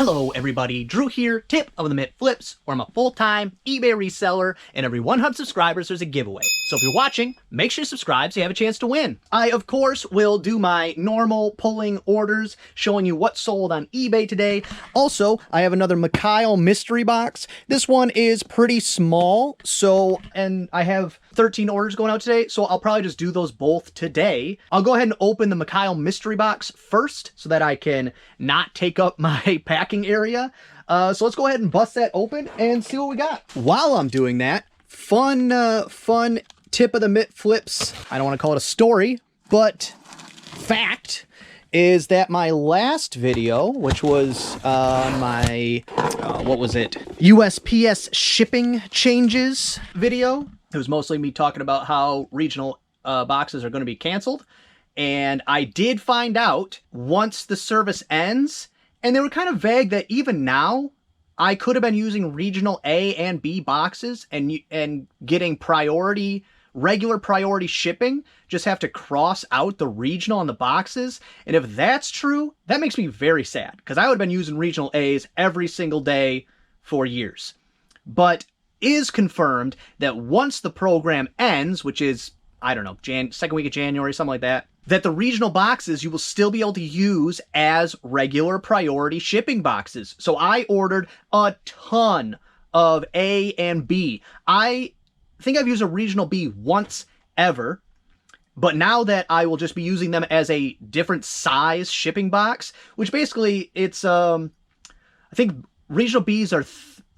Hello everybody, Drew here, tip of the Mitt Flips, where I'm a full-time eBay reseller, and every 100 subscribers there's a giveaway. So if you're watching, make sure you subscribe so you have a chance to win. I, of course, will do my normal pulling orders, showing you what sold on eBay today. Also, I have another Mikhail mystery box. This one is pretty small, and I have 13 orders going out today, so I'll probably just do those both today. I'll go ahead and open the Mikhail mystery box first so that I can not take up my packing area. So let's go ahead and bust that open and see what we got. While I'm doing that, fun tip of the Mitt Flips. I don't want to call it a story, but fact is that my last video, which was my, what was it? USPS shipping changes video. It was mostly me talking about how regional boxes are going to be canceled. And I did find out once the service ends, and they were kind of vague that even now, I could have been using regional A and B boxes and getting regular priority shipping, just have to cross out the regional on the boxes. And if that's true, that makes me very sad, because I would have been using regional A's every single day for years. But is confirmed that once the program ends, which is, I don't know, second week of January, something like that, that the regional boxes you will still be able to use as regular priority shipping boxes. So I ordered a ton of A and B. I think I've used a regional B once ever, but now that I will just be using them as a different size shipping box, which basically it's, I think regional Bs are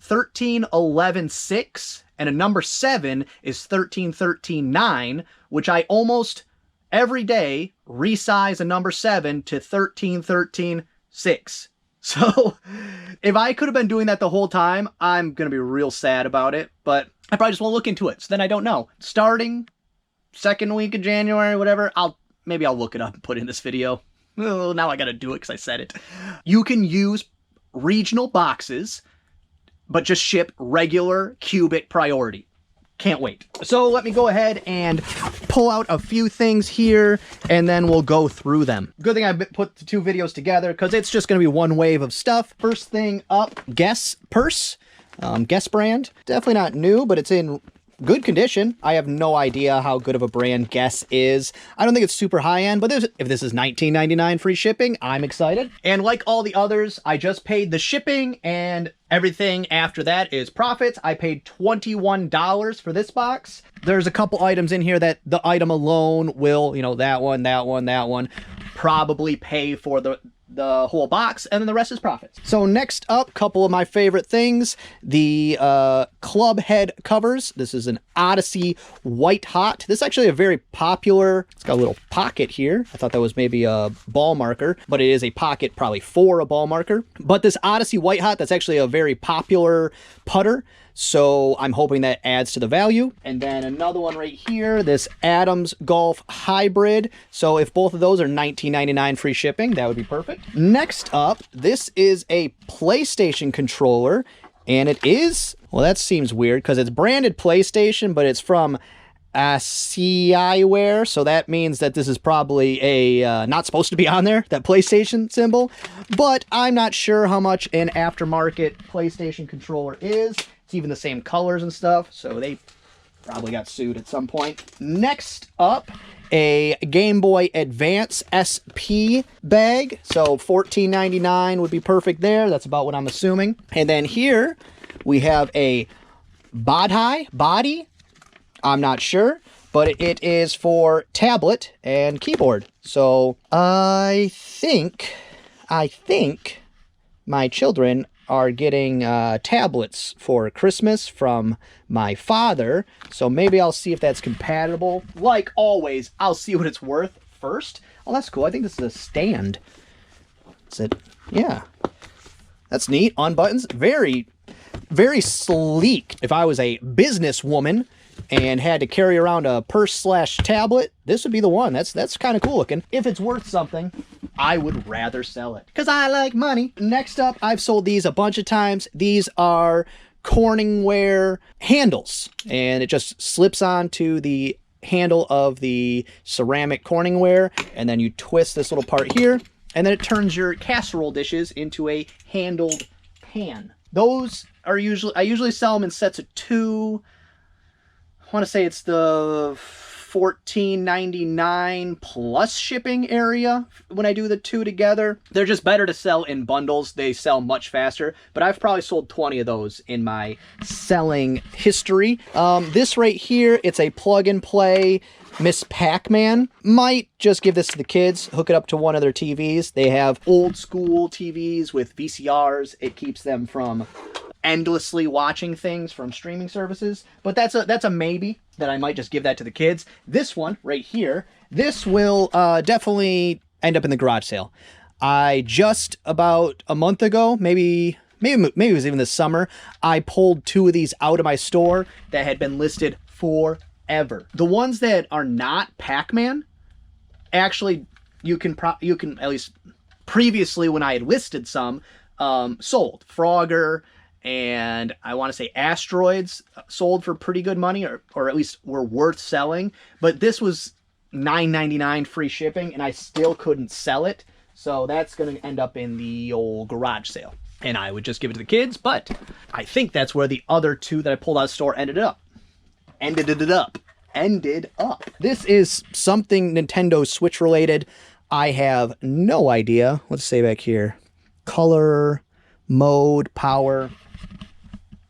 13-11-6, and a number 7 is 13-13-9, which I almost every day resize a number 7 to 13-13-6. So if I could have been doing that the whole time, I'm going to be real sad about it, but I probably just won't look into it. So then I don't know. Starting second week of January, whatever, maybe I'll look it up and put in this video. Oh, now I got to do it because I said it. You can use regional boxes, but just ship regular cubic priority. Can't wait. So let me go ahead and pull out a few things here, and then we'll go through them. Good thing I put the two videos together, because it's just going to be one wave of stuff. First thing up, Guess purse. Guess brand. Definitely not new, but it's in good condition. I have no idea how good of a brand Guess is. I don't think it's super high-end, but if this is $19.99 free shipping, I'm excited. And like all the others, I just paid the shipping, and everything after that is profits. I paid $21 for this box. There's a couple items in here that the item alone will, that one, probably pay for the whole box, and then the rest is profits. So next up, couple of my favorite things, the club head covers. This is an Odyssey White Hot. This is actually a very popular, it's got a little pocket here. I thought that was maybe a ball marker, but it is a pocket probably for a ball marker. But this Odyssey White Hot, that's actually a very popular putter, so I'm hoping that adds to the value. And then another one right here, this Adams Golf Hybrid. So if both of those are $19.99 free shipping, that would be perfect. Next up, this is a PlayStation controller, and it is, well, that seems weird because it's branded PlayStation, but it's from CIware, so that means that this is probably a not supposed to be on there, that PlayStation symbol, but I'm not sure how much an aftermarket PlayStation controller is. It's even the same colors and stuff, so they probably got sued at some point. Next up, a Game Boy Advance SP bag, so $14.99 would be perfect there. That's about what I'm assuming. And then here we have a body. I'm not sure, but it is for tablet and keyboard. So I think my children are getting tablets for Christmas from my father. So maybe I'll see if that's compatible. Like always, I'll see what it's worth first. Oh, that's cool. I think this is a stand. Is it? Yeah. That's neat. Unbuttons. Very, very sleek. If I was a businesswoman and had to carry around a purse/tablet, this would be the one. That's kind of cool looking. If it's worth something, I would rather sell it because I like money. Next up, I've sold these a bunch of times. These are Corningware handles, and it just slips onto the handle of the ceramic Corningware, and then you twist this little part here, and then it turns your casserole dishes into a handled pan. Those are I usually sell them in sets of 2. I want to say it's the $14.99 plus shipping area when I do the 2 together. They're just better to sell in bundles. They sell much faster, but I've probably sold 20 of those in my selling history. This right here, it's a plug and play Miss Pac-Man. Might just give this to the kids, hook it up to one of their TVs. They have old school TVs with VCRs. It keeps them from endlessly watching things from streaming services, but that's a maybe that I might just give that to the kids. This one right here, this will definitely end up in the garage sale. I just about a month ago, maybe it was even this summer, I pulled 2 of these out of my store that had been listed forever. The ones that are not Pac-Man, actually, you can at least previously when I had listed some, sold. Frogger and I want to say Asteroids sold for pretty good money, or at least were worth selling. But this was $9.99 free shipping, and I still couldn't sell it. So that's going to end up in the old garage sale. And I would just give it to the kids, but I think that's where the other 2 that I pulled out of the store ended up. This is something Nintendo Switch related. I have no idea. Let's say back here. Color, mode, power.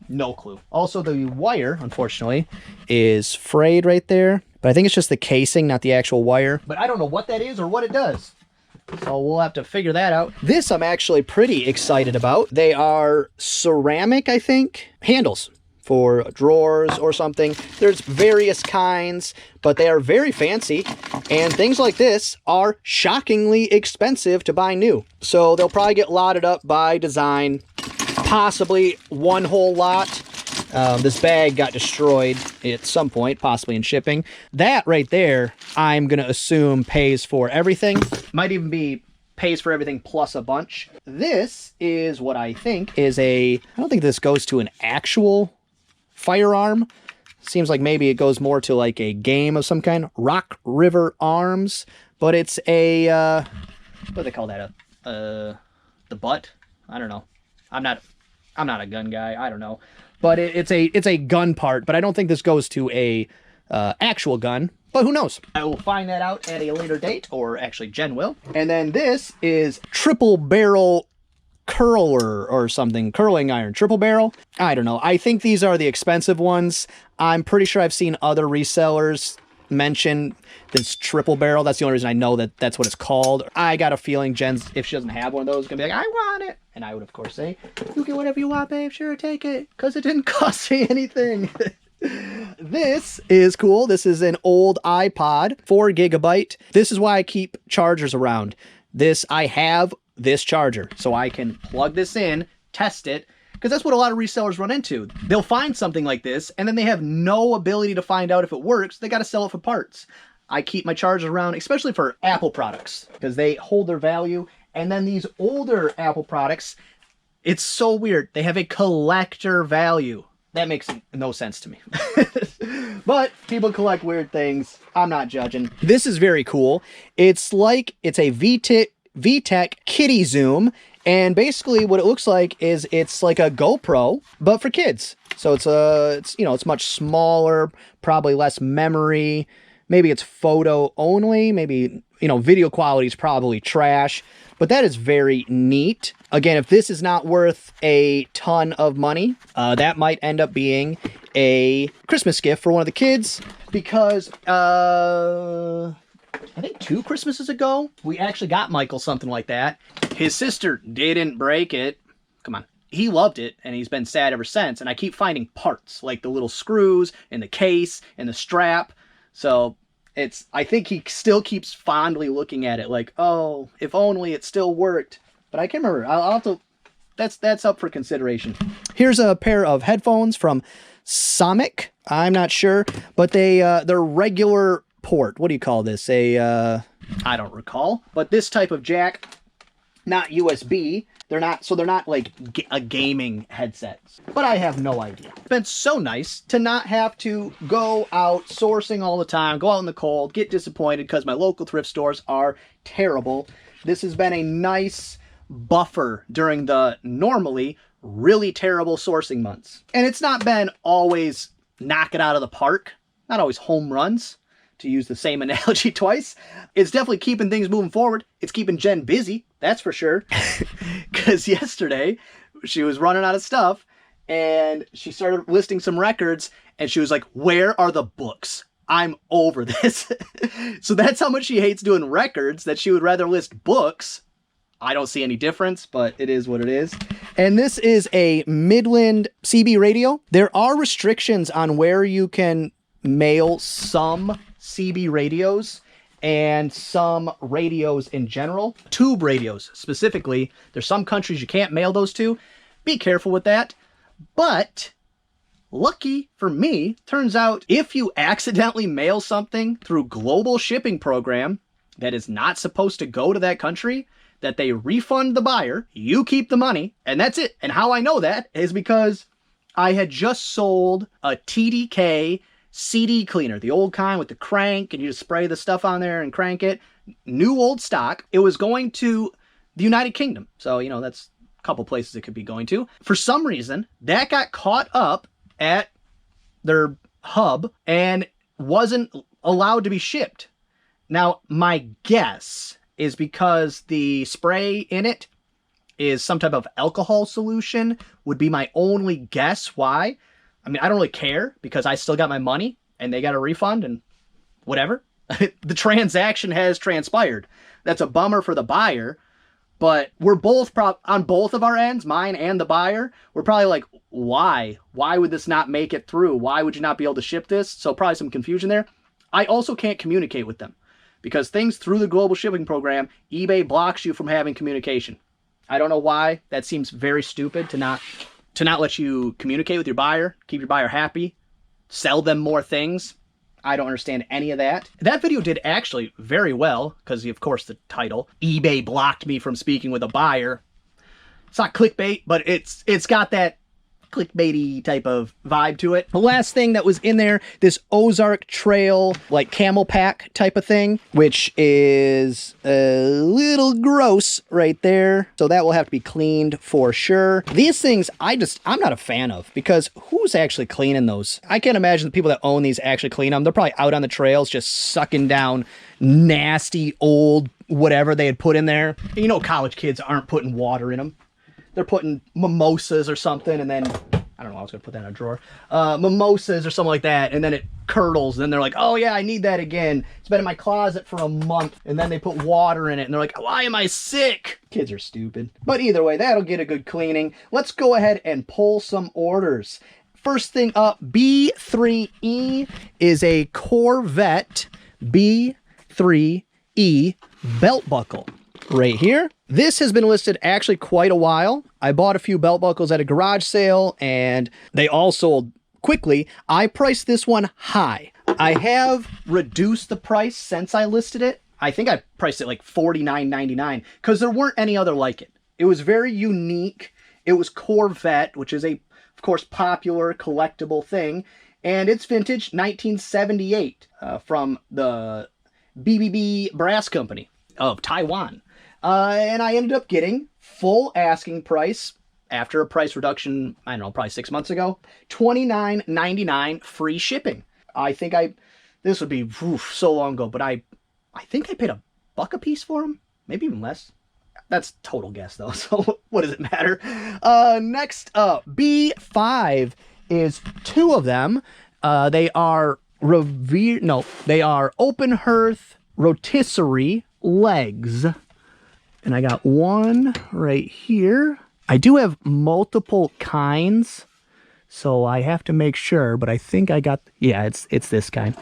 No clue. Also, the wire, unfortunately, is frayed right there. But I think it's just the casing, not the actual wire. But I don't know what that is or what it does. So we'll have to figure that out. This I'm actually pretty excited about. They are ceramic, I think, handles for drawers or something. There's various kinds, but they are very fancy. And things like this are shockingly expensive to buy new. So they'll probably get lotted up by design. Possibly one whole lot. This bag got destroyed at some point, possibly in shipping. That right there, I'm going to assume pays for everything. Might even be pays for everything plus a bunch. This is what I think is I don't think this goes to an actual firearm. Seems like maybe it goes more to like a game of some kind. Rock River Arms. But it's a, what do they call that? The butt? I don't know. I'm not a gun guy. I don't know. But it's a gun part, but I don't think this goes to a actual gun. But who knows? I will find that out at a later date, or actually Jen will. And then this is triple barrel curler or something. Curling iron. Triple barrel? I don't know. I think these are the expensive ones. I'm pretty sure I've seen other resellers mention this triple barrel. That's the only reason I know that that's what it's called. I got a feeling Jen's, if she doesn't have one of those, is going to be like, I want it. And I would, of course, say, you get whatever you want, babe. Sure, take it. Because it didn't cost me anything. This is cool. This is an old iPod, 4 gigabyte. This is why I keep chargers around. I have this charger, so I can plug this in, test it, because that's what a lot of resellers run into. They'll find something like this, and then they have no ability to find out if it works. They got to sell it for parts. I keep my chargers around, especially for Apple products, because they hold their value. And then these older Apple products, it's so weird. They have a collector value. That makes no sense to me. But people collect weird things. I'm not judging. This is very cool. It's like, it's a VTech Kitty Zoom. And basically what it looks like is it's like a GoPro, but for kids. So it's much smaller, probably less memory. Maybe it's photo only. Maybe, video quality is probably trash. But that is very neat. Again, if this is not worth a ton of money, that might end up being a Christmas gift for one of the kids. Because, I think 2 Christmases ago, we actually got Michael something like that. His sister didn't break it. Come on. He loved it, and he's been sad ever since. And I keep finding parts, like the little screws, and the case, and the strap. So I think he still keeps fondly looking at it like, oh, if only it still worked. But I can't remember. I'll have to, that's up for consideration. Here's a pair of headphones from Samick. I'm not sure, but they're regular port. What do you call this? I don't recall. But this type of jack, not USB. They're not like a gaming headset. But I have no idea. It's been so nice to not have to go out sourcing all the time, go out in the cold, get disappointed because my local thrift stores are terrible. This has been a nice buffer during the normally really terrible sourcing months. And it's not been always knock it out of the park, not always home runs, to use the same analogy twice. It's definitely keeping things moving forward. It's keeping Jen busy, that's for sure. Because yesterday, she was running out of stuff, and she started listing some records, and she was like, where are the books? I'm over this. So that's how much she hates doing records, that she would rather list books. I don't see any difference, but it is what it is. And this is a Midland CB radio. There are restrictions on where you can mail some CB radios and some radios in general. Tube radios specifically. There's some countries you can't mail those to. Be careful with that. But lucky for me, turns out if you accidentally mail something through global shipping program that is not supposed to go to that country, that they refund the buyer, you keep the money, and that's it. And how I know that is because I had just sold a TDK CD cleaner, the old kind with the crank, and you just spray the stuff on there and crank it. New old stock. It was going to the United Kingdom. So, you know, that's a couple places it could be going to. For some reason, that got caught up at their hub and wasn't allowed to be shipped. Now, my guess is because the spray in it is some type of alcohol solution, would be my only guess why. I mean, I don't really care because I still got my money and they got a refund and whatever. The transaction has transpired. That's a bummer for the buyer, but we're both on both of our ends, mine and the buyer. We're probably like, why? Why would this not make it through? Why would you not be able to ship this? So probably some confusion there. I also can't communicate with them because things through the global shipping program, eBay blocks you from having communication. I don't know why. That seems very stupid to not let you communicate with your buyer, keep your buyer happy, sell them more things. I don't understand any of that. That video did actually very well because, of course, the title, eBay blocked me from speaking with a buyer. It's not clickbait, but it's got that clickbaity type of vibe to it. The last thing that was in there, this Ozark Trail, like camel pack type of thing, which is a little gross right there. So that will have to be cleaned for sure. These things, I'm not a fan of because who's actually cleaning those? I can't imagine the people that own these actually clean them. They're probably out on the trails just sucking down nasty old whatever they had put in there. You know, college kids aren't putting water in them. They're putting mimosas or something, and then, I don't know, I was going to put that in a drawer. Mimosas or something like that, and then it curdles, and then they're like, oh yeah, I need that again. It's been in my closet for a month, and then they put water in it, and they're like, why am I sick? Kids are stupid. But either way, that'll get a good cleaning. Let's go ahead and pull some orders. First thing up, B3E is a Corvette B3E belt buckle. Right here. This has been listed actually quite a while. I bought a few belt buckles at a garage sale and they all sold quickly. I priced this one high. I have reduced the price since I listed it. I think I priced it like $49.99 because there weren't any other like it. It was very unique. It was Corvette, which is of course, popular collectible thing. And it's vintage 1978 from the BBB Brass Company of Taiwan. And I ended up getting full asking price after a price reduction, I don't know, probably 6 months ago, $29.99 free shipping. I think this would be so long ago, but I think I paid $1 a piece for them, maybe even less. That's total guess though, so what does it matter? Next up, B5 is two of them. They are open hearth rotisserie legs. And I got one right here. I do have multiple kinds, so I have to make sure, but I think I got, yeah, it's this kind.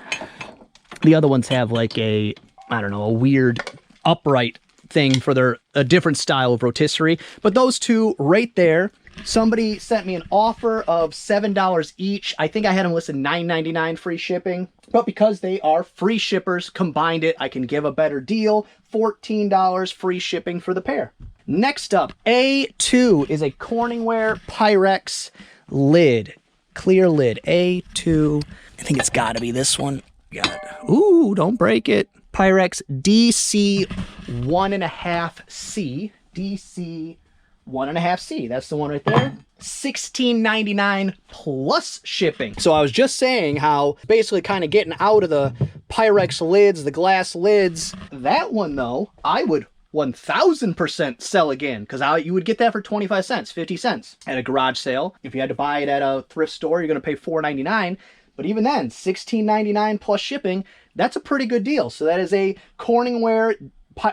The other ones have like a weird upright thing for a different style of rotisserie. But those two right there, somebody sent me an offer of $7 each. I think I had them listed $9.99 free shipping. But because they are free shippers, combined it, I can give a better deal. $14 free shipping for the pair. Next up, A2 is a Corningware Pyrex lid. Clear lid. A2. I think it's got to be this one. Ooh, don't break it. Pyrex DC 1.5C. DC 1.5C. That's the one right there. $16.99 plus shipping. So I was just saying how basically kind of getting out of the Pyrex lids, the glass lids. That one though, I would 1000% sell again, because you would get that for 25 cents, 50 cents at a garage sale. If you had to buy it at a thrift store, you're going to pay $4.99. But even then, $16.99 plus shipping, that's a pretty good deal. So that is a Corningware,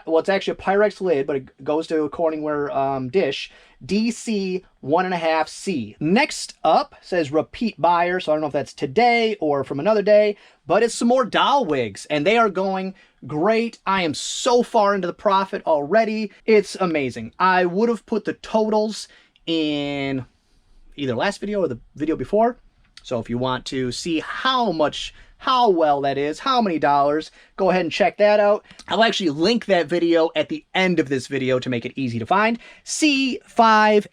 well, it's actually a Pyrex lid, but it goes to a Corningware dish, DC 1.5C. Next up says repeat buyer, so I don't know if that's today or from another day, but it's some more doll wigs, and they are going great. I am so far into the profit already. It's amazing. I would have put the totals in either last video or the video before. So if you want to see how well that is, how many dollars, go ahead and check that out. I'll actually link that video at the end of this video to make it easy to find. C5A10.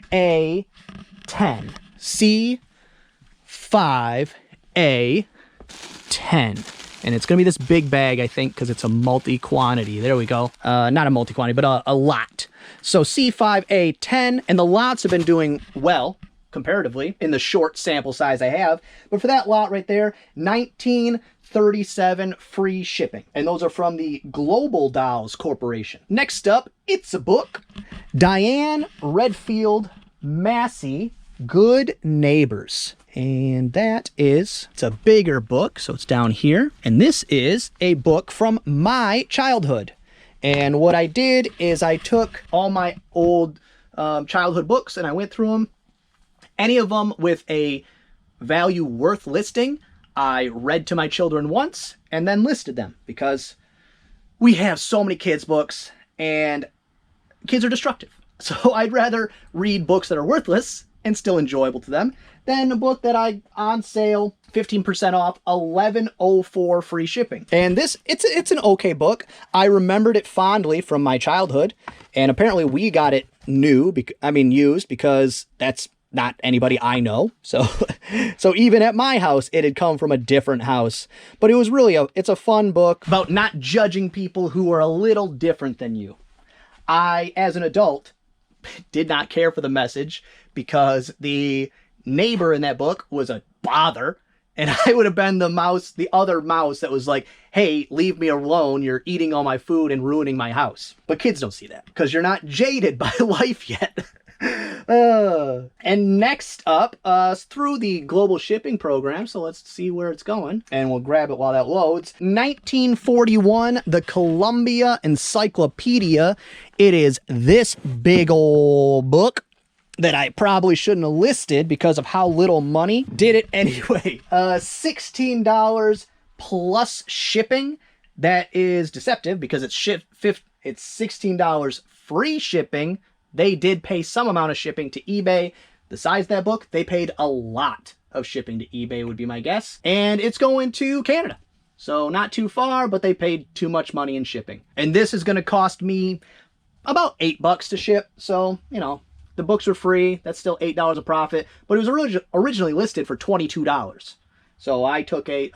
C5A10. And it's going to be this big bag, I think, because it's a multi-quantity. There we go. Not a multi-quantity, but a lot. So C5A10, and the lots have been doing well, comparatively, in the short sample size I have. But for that lot right there, $19.37 free shipping. And those are from the Global Dolls Corporation. Next up, it's a book. Diane Redfield Massey, Good Neighbors. And that is, it's a bigger book, so it's down here. And this is a book from my childhood. And what I did is I took all my old childhood books and I went through them. Any of them with a value worth listing, I read to my children once and then listed them, because we have so many kids' books and kids are destructive. So I'd rather read books that are worthless and still enjoyable to them than a book that on sale, 15% off, $11.04 free shipping. And this, it's an okay book. I remembered it fondly from my childhood, and apparently we got it used, because that's not anybody I know. So even at my house, it had come from a different house. But it was really it's a fun book about not judging people who are a little different than you. I, as an adult, did not care for the message, because the neighbor in that book was a bother, and I would have been the other mouse that was like, hey, leave me alone, you're eating all my food and ruining my house. But kids don't see that, because you're not jaded by life yet. And next up, through the global shipping program, so let's see where it's going, and we'll grab it while that loads. 1941, the Columbia Encyclopedia. It is this big old book that I probably shouldn't have listed because of how little money. Did it anyway. $16 plus shipping. That is deceptive, because it's $16 free shipping. They did pay some amount of shipping to eBay. The size of that book, they paid a lot of shipping to eBay, would be my guess. And it's going to Canada. So not too far, but they paid too much money in shipping. And this is going to cost me about $8 to ship. So, you know, the books are free. That's still $8 a profit. But it was originally listed for $22. So I took a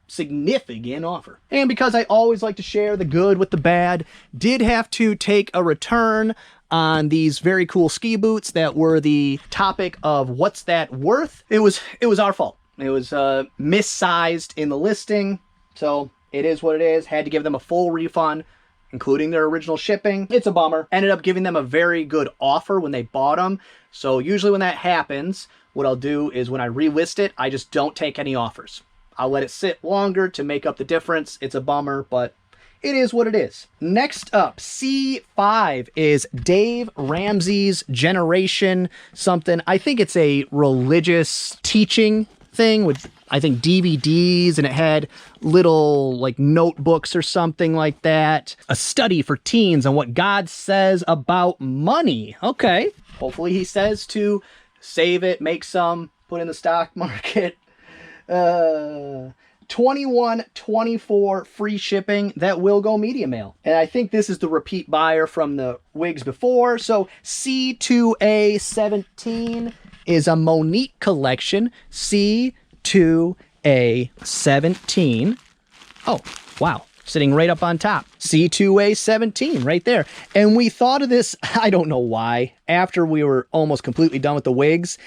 significant offer. And because I always like to share the good with the bad, did have to take a return on these very cool ski boots that were the topic of what's that worth. It was our fault. It was missized in the listing, so it is what it is. Had to give them a full refund, including their original shipping. It's a bummer. Ended up giving them a very good offer when they bought them. So usually when that happens, what I'll do is when I relist it, I just don't take any offers. I'll let it sit longer to make up the difference. It's a bummer, but it is what it is. Next up, C5 is Dave Ramsey's Generation something. I think it's a religious teaching thing with, I think, DVDs, and it had little like notebooks or something like that. A study for teens on what God says about money. Okay. Hopefully he says to save it, make some, put in the stock market. $21.24 free shipping. That will go media mail. And I think this is the repeat buyer from the wigs before. So C2A17 is a Monique collection. C2A17. Oh, wow. sitting right up on top. C2A17 right there. And we thought of this, I don't know why, after we were almost completely done with the wigs,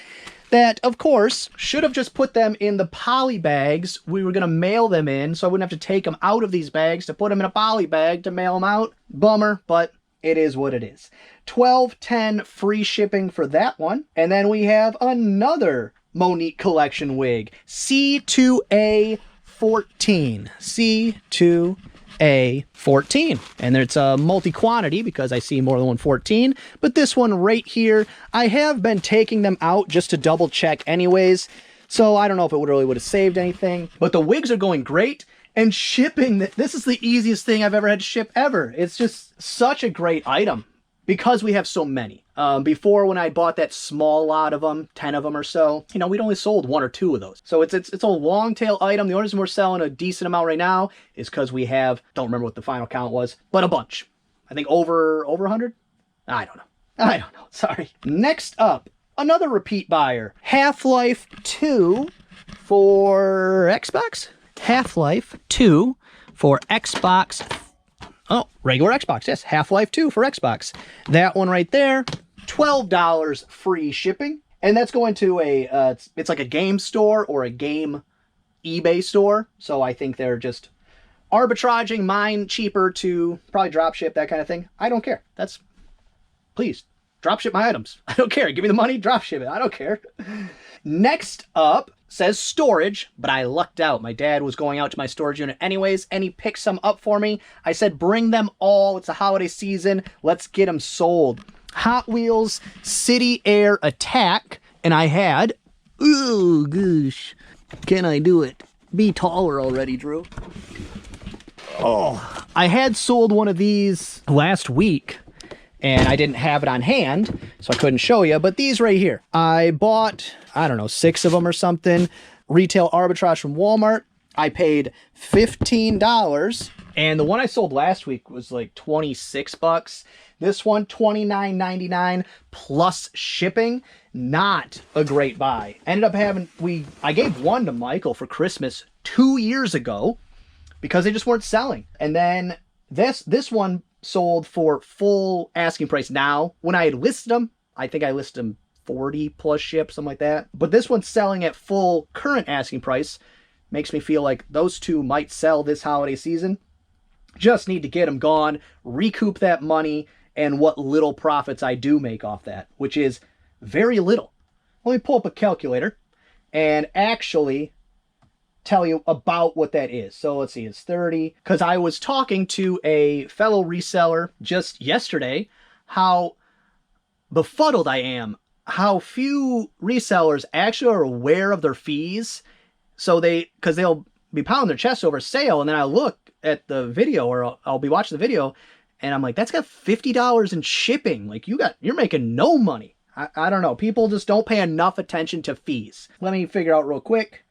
that, of course, should have just put them in the poly bags. We were going to mail them in, so I wouldn't have to take them out of these bags to put them in a poly bag to mail them out. Bummer, but it is what it is. $12.10 free shipping for that one. And then we have another Monique Collection wig, C2A14. C2A14. And it's a multi-quantity because I see more than one 14. But this one right here, I have been taking them out just to double check anyways. So I don't know if it really would have saved anything. But the wigs are going great. And shipping, this is the easiest thing I've ever had to ship ever. It's just such a great item because we have so many. Before, when I bought that small lot of them, 10 of them or so, you know, we'd only sold 1 or 2 of those. So it's a long tail item. The only reason we're selling a decent amount right now is because we have, don't remember what the final count was, but a bunch. I think over 100? I don't know. Sorry. Next up, another repeat buyer. Half-Life 2 for Xbox? Half-Life 2 for Xbox. Oh, regular Xbox, yes. Half-Life 2 for Xbox. That one right there, $12 free shipping. And that's going to a, it's like a game store or a game eBay store. So I think they're just arbitraging mine cheaper to probably drop ship, that kind of thing. I don't care. Please, drop ship my items. I don't care. Give me the money, drop ship it. I don't care. Next up, says storage, but I lucked out. My dad was going out to my storage unit anyways, and he picked some up for me. I said, bring them all. It's the holiday season. Let's get them sold. Hot Wheels City Air Attack, and I had, oh gosh, can I do it? Be taller already, Drew. Oh, I had sold one of these last week, and I didn't have it on hand, so I couldn't show you. But these right here, I bought, I don't know, 6 of them or something. Retail arbitrage from Walmart. I paid $15, and the one I sold last week was like 26 bucks. This one, $29.99 plus shipping. Not a great buy. Ended up having, I gave one to Michael for Christmas 2 years ago because they just weren't selling. And then this one sold for full asking price now. When I had listed them, I think I listed them 40 plus ship, something like that. But this one's selling at full current asking price. Makes me feel like those two might sell this holiday season. Just need to get them gone, recoup that money, and what little profits I do make off that, which is very little. Let me pull up a calculator and actually tell you about what that is. So let's see, it's 30. Because I was talking to a fellow reseller just yesterday how befuddled I am, how few resellers actually are aware of their fees. So because they'll be pounding their chest over sale, and then I look at the video, or I'll be watching the video, and I'm like, that's got $50 in shipping. Like, you're making no money. I don't know. People just don't pay enough attention to fees. Let me figure out real quick.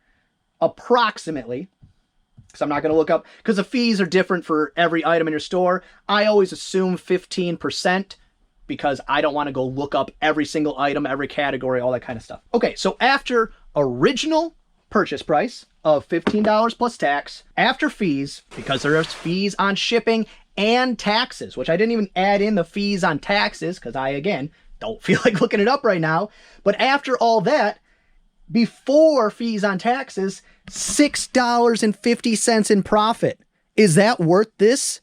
Approximately, because I'm not going to look up, because the fees are different for every item in your store. I always assume 15% because I don't want to go look up every single item, every category, all that kind of stuff. Okay, so after original purchase price of $15 plus tax, after fees, because there's fees on shipping and taxes, which I didn't even add in the fees on taxes because I, again, don't feel like looking it up right now. But after all that, before fees on taxes, $6.50 in profit. Is that worth this?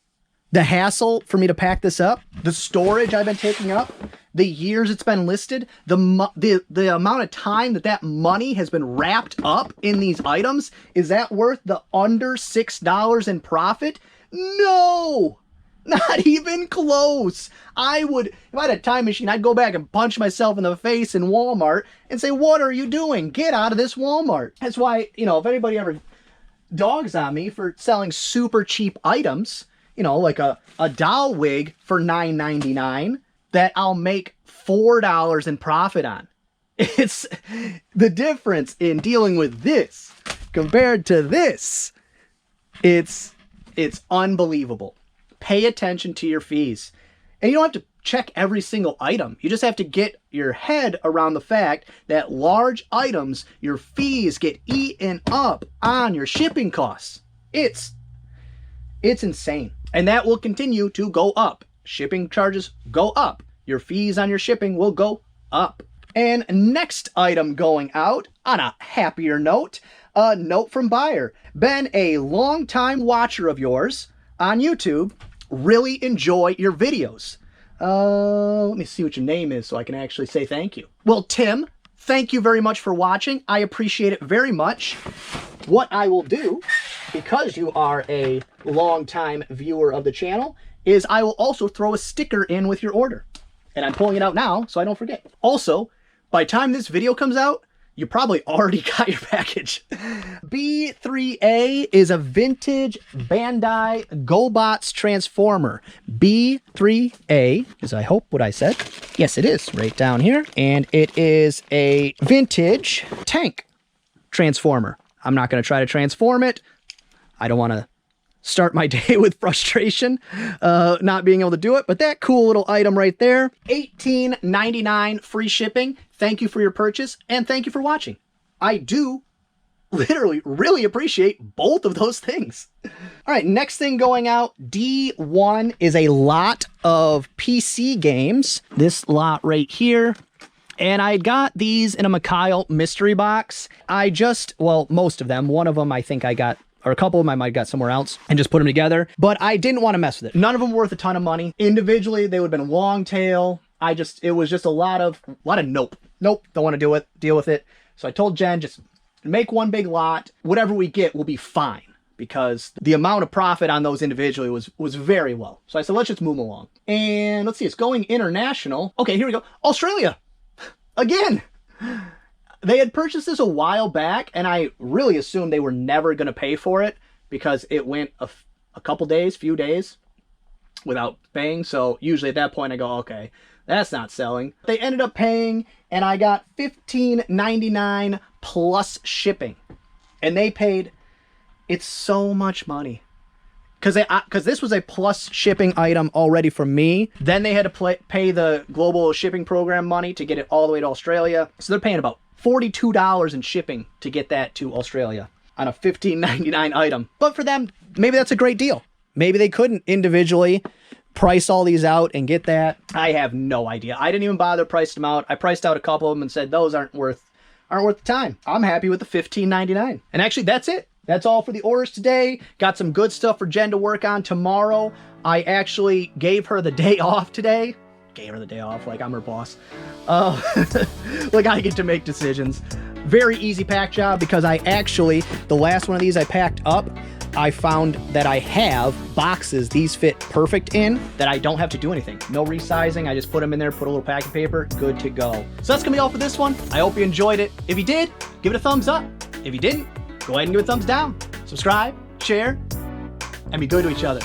The hassle for me to pack this up? The storage I've been taking up? The years it's been listed? The amount of time that money has been wrapped up in these items? Is that worth the under $6 in profit? No! Not even close. If I had a time machine, I'd go back and punch myself in the face in Walmart and say, what are you doing? Get out of this Walmart. That's why, if anybody ever dogs on me for selling super cheap items, like a doll wig for $9.99 that I'll make $4 in profit on. It's the difference in dealing with this compared to this. It's unbelievable. Pay attention to your fees. And you don't have to check every single item. You just have to get your head around the fact that large items, your fees get eaten up on your shipping costs. It's It's insane. And that will continue to go up. Shipping charges go up. Your fees on your shipping will go up. And next item going out on a happier note, a note from buyer. Been a long time watcher of yours on YouTube. Really enjoy your videos. Let me see what your name is so I can actually say thank you. Well, Tim, thank you very much for watching. I appreciate it very much. What I will do, because you are a long-time viewer of the channel, is I will also throw a sticker in with your order. And I'm pulling it out now so I don't forget. Also, by the time this video comes out, you probably already got your package. B3A is a vintage Bandai GoBots transformer. B3A is, I hope, what I said. Yes, it is, right down here. And it is a vintage tank transformer. I'm not going to try to transform it. I don't want to start my day with frustration, not being able to do it. But that cool little item right there, $18.99 free shipping. Thank you for your purchase, and thank you for watching. I do literally really appreciate both of those things. All right, next thing going out, D1 is a lot of PC games. This lot right here. And I got these in a Mikhail mystery box. Well, most of them. One of them I think I got, or a couple of them I might have got somewhere else and just put them together. But I didn't want to mess with it. None of them worth a ton of money. Individually, they would have been long tail. It was just a lot of nope. Nope, don't want to deal with it. So I told Jen, just make one big lot. Whatever we get will be fine, because the amount of profit on those individually was very low. So I said, let's just move them along. And let's see, it's going international. Okay, here we go. Australia. Again. They had purchased this a while back, and I really assumed they were never going to pay for it because it went a couple days, few days without paying. So usually at that point I go, okay, that's not selling. They ended up paying, and I got $15.99 plus shipping. And they paid, it's so much money. Because this was a plus shipping item already from me. Then they had to pay the global shipping program money to get it all the way to Australia. So they're paying about $42 in shipping to get that to Australia on a $15.99 item. But for them, maybe that's a great deal. Maybe they couldn't individually price all these out and get that. I have no idea. I didn't even bother pricing them out. I priced out a couple of them and said those aren't worth the time. I'm happy with the $15.99. And actually, that's it. That's all for the orders today. Got some good stuff for Jen to work on tomorrow. I actually gave her the day off today. Gave her the day off like I'm her boss. Like I get to make decisions. Very easy pack job, because the last one of these I packed up, I found that I have boxes these fit perfect in that I don't have to do anything. No resizing. I just put them in there, put a little packing paper, good to go. So that's gonna be all for this one. I hope you enjoyed it. If you did, give it a thumbs up. If you didn't, go ahead and give it a thumbs down. Subscribe, share, and be good to each other.